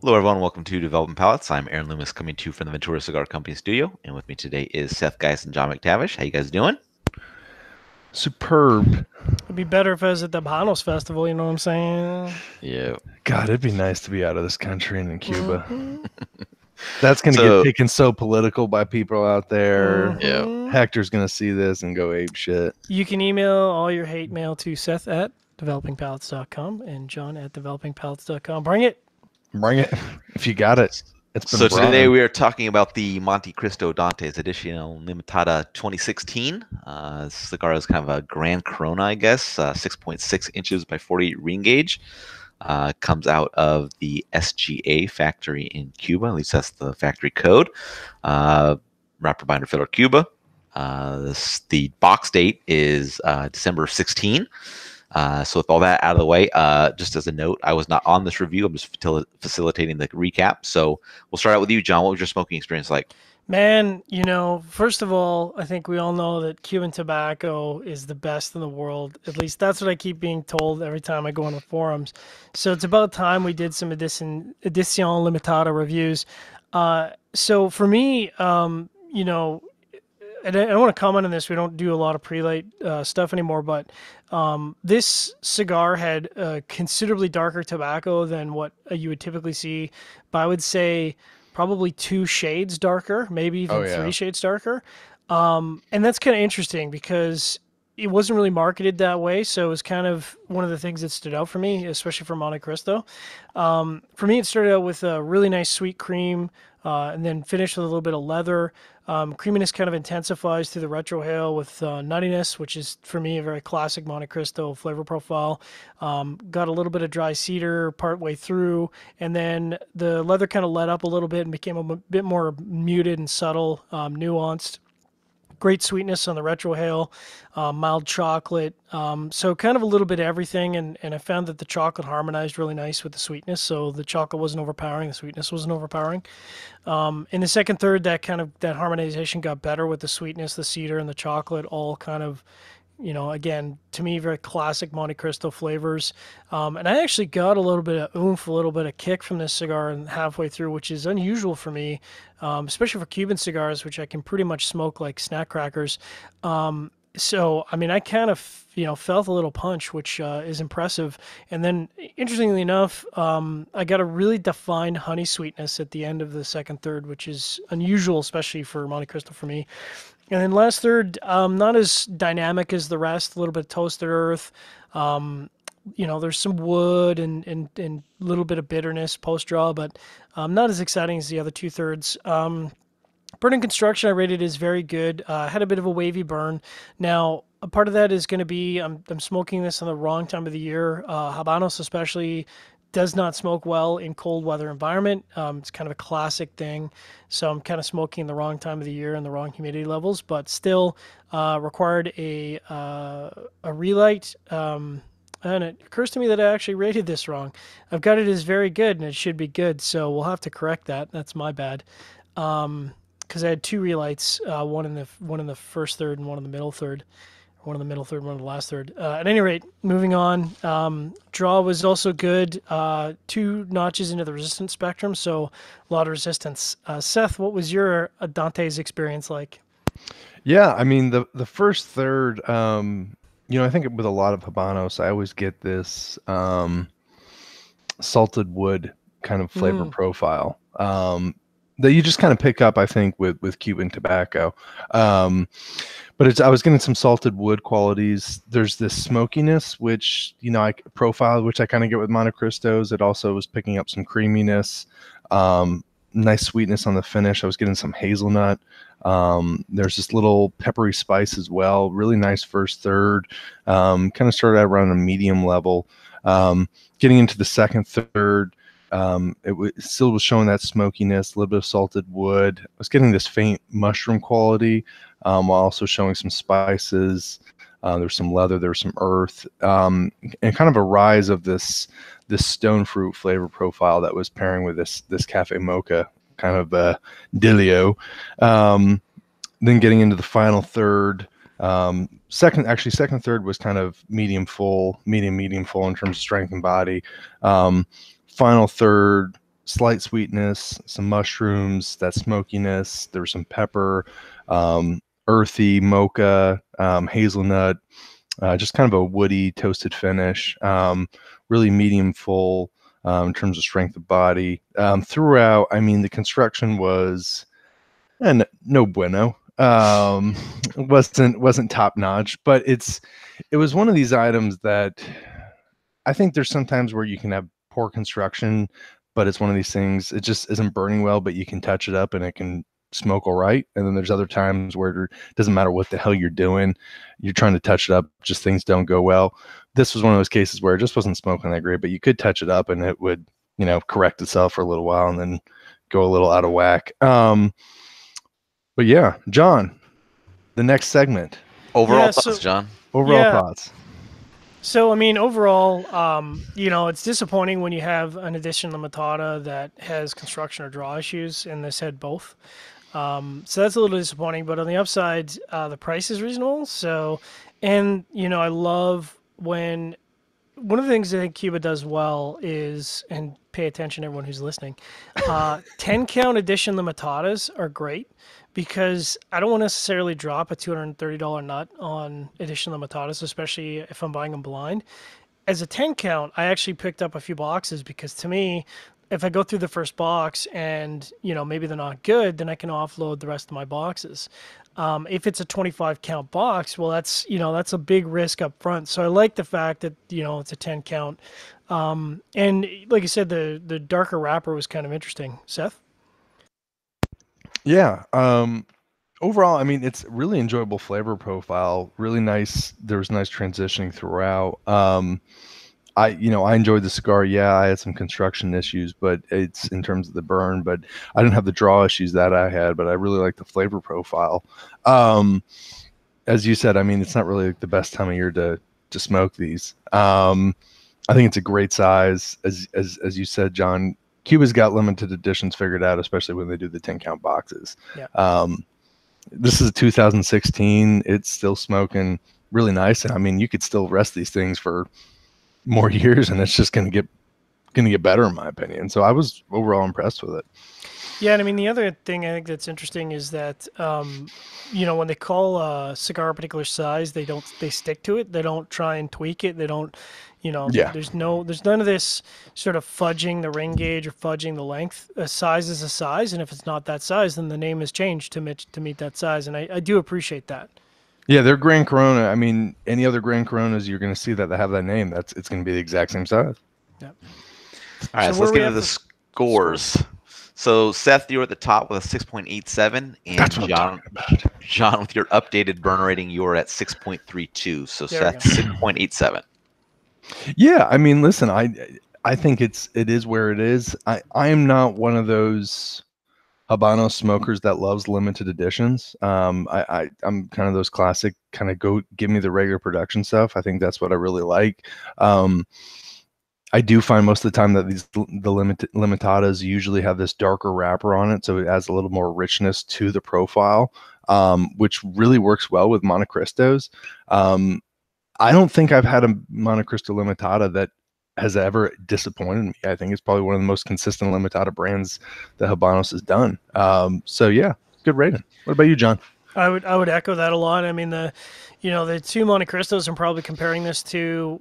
Hello, everyone. Welcome to Development Palates. I'm Aaron Loomis, coming to you from the Ventura Cigar Company studio, and with me today is Seth Geis and John McTavish. How you guys doing? Superb. It'd be better if I was at the Bahanos Festival, you know what I'm saying? Yeah. God, it'd be nice to be out of this country and in Cuba. Mm-hmm. That's going to get So, taken so political by people out there. yeah. Mm-hmm. Hector's going to see this and go ape shit. You can email all your hate mail to Seth at developingpalettes.com and John at developingpalettes.com. Bring it. Bring it. If you got it. It's been So brought today in. we are talking about the Montecristo Dantés Edición Limitada 2016. This cigar is kind of a Grand Corona, I guess, 6.6 inches by 48 ring gauge. Comes out of the SGA factory in Cuba. At least that's the factory code. Wrapper binder filler Cuba. The box date is December 16. So with all that out of the way, just as a note, I was not on this review. I'm just facilitating the recap. So we'll start out with you, John. What was your smoking experience like? Man, first of all, I think we all know that Cuban tobacco is the best in the world. At least that's what I keep being told every time I go on the forums. So it's about time we did some Edición Limitada reviews. So for me, and I want to comment on this. We don't do a lot of pre-light stuff anymore, but this cigar had considerably darker tobacco than what you would typically see. But I would say probably 2 shades darker, maybe Oh, even yeah. 3 shades darker. And that's kind of interesting because it wasn't really marketed that way. So it was kind of one of the things that stood out for me, especially for Montecristo. For me, it started out with a really nice sweet cream and then finished with a little bit of leather. Creaminess kind of intensifies through the retrohale with nuttiness, which is for me a very classic Montecristo flavor profile. Got a little bit of dry cedar part way through, and then the leather kind of let up a little bit and became a bit more muted and subtle, nuanced. Great sweetness on the retrohale, mild chocolate. So kind of a little bit of everything, and I found that the chocolate harmonized really nice with the sweetness. So the chocolate wasn't overpowering, the sweetness wasn't overpowering. In the second third, that harmonization got better with the sweetness, the cedar, and the chocolate, all kind of, again, to me, very classic Montecristo flavors. And I actually got a little bit of oomph, a little bit of kick from this cigar and halfway through, which is unusual for me, especially for Cuban cigars, which I can pretty much smoke like snack crackers. So, I mean, I kind of, felt a little punch, which is impressive. And then, interestingly enough, I got a really defined honey sweetness at the end of the second third, which is unusual, especially for Montecristo for me. And then last third, not as dynamic as the rest, a little bit of toasted earth. There's some wood and a little bit of bitterness post draw, but not as exciting as the other 2/3. Burn in construction, I rated is very good. Had a bit of a wavy burn. Now, a part of that is going to be I'm smoking this on the wrong time of the year. Habanos especially does not smoke well in cold weather environment. It's kind of a classic thing. So I'm kind of smoking in the wrong time of the year and the wrong humidity levels, but still required a relight. And it occurs to me that I actually rated this wrong. I've got it as very good, and it should be good. So we'll have to correct that. That's my bad. Because I had 2 relights, one in the first third and one in the middle third, or one in the middle third, one in the last third. At any rate, moving on. Draw was also good. 2 notches into the resistance spectrum, so a lot of resistance. Seth, what was your Dante's experience like? Yeah, I mean, the first third, I think with a lot of Habanos, I always get this salted wood kind of flavor Mm, profile. That you just kind of pick up, I think, with Cuban tobacco. But I was getting some salted wood qualities. There's this smokiness, which, I profiled, which I kind of get with Montecristos. It also was picking up some creaminess, nice sweetness on the finish. I was getting some hazelnut. There's this little peppery spice as well. Really nice first third. Kind of started out around a medium level. Getting into the second third, still was showing that smokiness, a little bit of salted wood. I was getting this faint mushroom quality, while also showing some spices. There's some leather, there's some earth, and kind of a rise of this stone fruit flavor profile that was pairing with this cafe mocha kind of dealio. Then getting into the final third. Second third was kind of medium full in terms of strength and body. Final third slight sweetness, some mushrooms, that smokiness. There was some pepper, earthy mocha, hazelnut, just kind of a woody toasted finish. Really medium full in terms of strength of body. Throughout, I mean, the construction was no bueno. Wasn't top notch, but it was one of these items that I think there's sometimes where you can have poor construction, but it's one of these things, it just isn't burning well, but you can touch it up and it can smoke all right. And then there's other times where it doesn't matter what the hell you're doing, you're trying to touch it up, just things don't go well. This was one of those cases where it just wasn't smoking that great, but you could touch it up and it would, correct itself for a little while and then go a little out of whack. But yeah, John, the next segment. Overall thoughts, John. Overall thoughts. So, I mean, overall, it's disappointing when you have an edition limitada that has construction or draw issues, and this had both. So that's a little disappointing, but on the upside, the price is reasonable. So, and, I love when one of the things I think Cuba does well is, and pay attention everyone who's listening, 10 count edition limitadas are great because I don't want to necessarily drop a $230 nut on edition limitadas, especially if I'm buying them blind. As a 10 count, I actually picked up a few boxes because to me, if I go through the first box and, maybe they're not good, then I can offload the rest of my boxes. If it's a 25 count box, well, that's a big risk up front. So I like the fact that, it's a 10 count. And like you said, the darker wrapper was kind of interesting. Seth? Yeah. Overall, I mean, it's really enjoyable flavor profile, really nice. There was nice transitioning throughout. I enjoyed the cigar. Yeah, I had some construction issues, but it's in terms of the burn, but I didn't have the draw issues that I had, but I really like the flavor profile. As you said, I mean, it's not really the best time of year to smoke these. I think it's a great size. As you said, John, Cuba's got limited editions figured out, especially when they do the 10 count boxes. Yeah. This is a 2016. It's still smoking really nice. And I mean, you could still rest these things for more years and it's just going to get better in my opinion. So I was overall impressed with it. Yeah. And I mean, the other thing I think that's interesting is that, when they call a cigar a particular size, they stick to it. They don't try and tweak it. They don't, there's none of this sort of fudging the ring gauge or fudging the length. A size is a size. And if it's not that size, then the name is changed to meet that size. And I do appreciate that. Yeah, they're Grand Corona. I mean, any other Grand Coronas you're going to see that have that name, it's going to be the exact same size. Yeah. All right, so let's get into the scores. So Seth, you're at the top with a 6.87, and John, with your updated burn rating, you're at 6.32. So Seth, 6.87. Yeah, I mean, listen, I think it is where it is. I am not one of those Habano smokers that loves limited editions. I'm kind of those classic kind of go give me the regular production stuff. I think that's what I really like. I do find most of the time that the limitadas usually have this darker wrapper on it, so it adds a little more richness to the profile, which really works well with Montecristos. I don't think I've had a Montecristo limitada that has ever disappointed me. I think it's probably one of the most consistent limitada brands that Habanos has done. So yeah, good rating. What about you, John? I would echo that a lot. I mean, the two Montecristos I'm probably comparing this to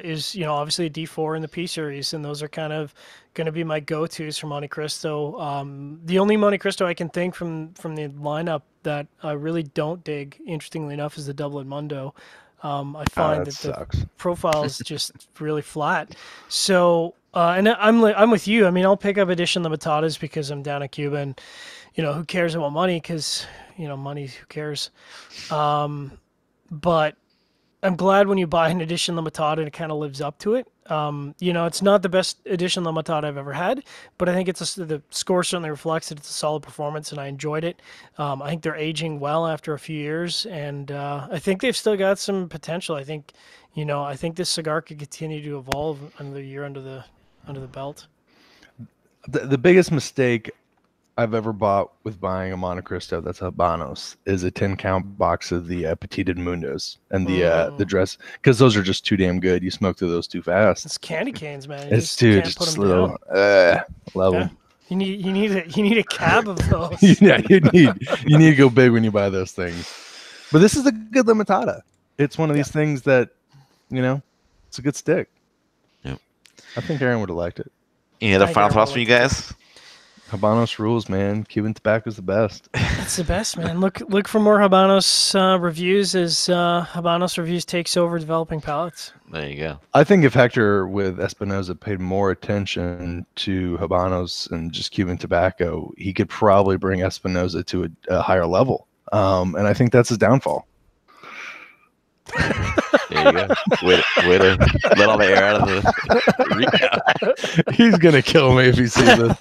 is, obviously a D4 in the P series, and those are kind of going to be my go-tos for Montecristo. The only Montecristo I can think from the lineup that I really don't dig, interestingly enough, is the Double Mundo. I find that the profile is just really flat. So, and I'm with you. I mean, I'll pick up edition limitadas because I'm down at Cuba, and who cares about money? Because money, who cares? But I'm glad when you buy an edition limitada and it kind of lives up to it. It's not the best edition limitada I've ever had, but I think the score certainly reflects it. It's a solid performance, and I enjoyed it. I think they're aging well after a few years, and I think they've still got some potential. I think this cigar could continue to evolve another year under the belt. The biggest mistake I've ever bought with buying a Montecristo that's Habanos is a 10 count box of the Petita Mundos and the dress, because those are just too damn good. You smoke through those too fast. It's candy canes, man. It's too just a little. Love Okay. them. You need a cab of those. Yeah, you need to go big when you buy those things. But this is a good limitada. It's one of these things that, it's a good stick. Yep. I think Aaron would have liked it. Any other I final think thoughts from you everyone liked guys? Habanos rules, man. Cuban tobacco is the best. It's the best, man. Look for more Habanos reviews as Habanos Reviews takes over developing palates. There you go. I think if Hector with Espinosa paid more attention to Habanos and just Cuban tobacco, he could probably bring Espinosa to a higher level. And I think that's his downfall. There you go. Way to let all the air out of the recap. He's gonna kill me if he sees this.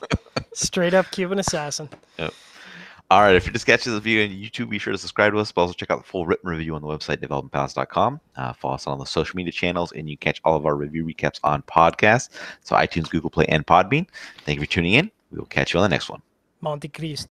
Straight up Cuban assassin. Yep. All right. If you're just catching this video on YouTube, be sure to subscribe to us. But also check out the full written review on the website, developmentpalates.com. Follow us on the social media channels, and you can catch all of our review recaps on podcasts. So iTunes, Google Play, and Podbean. Thank you for tuning in. We will catch you on the next one. Montecristo.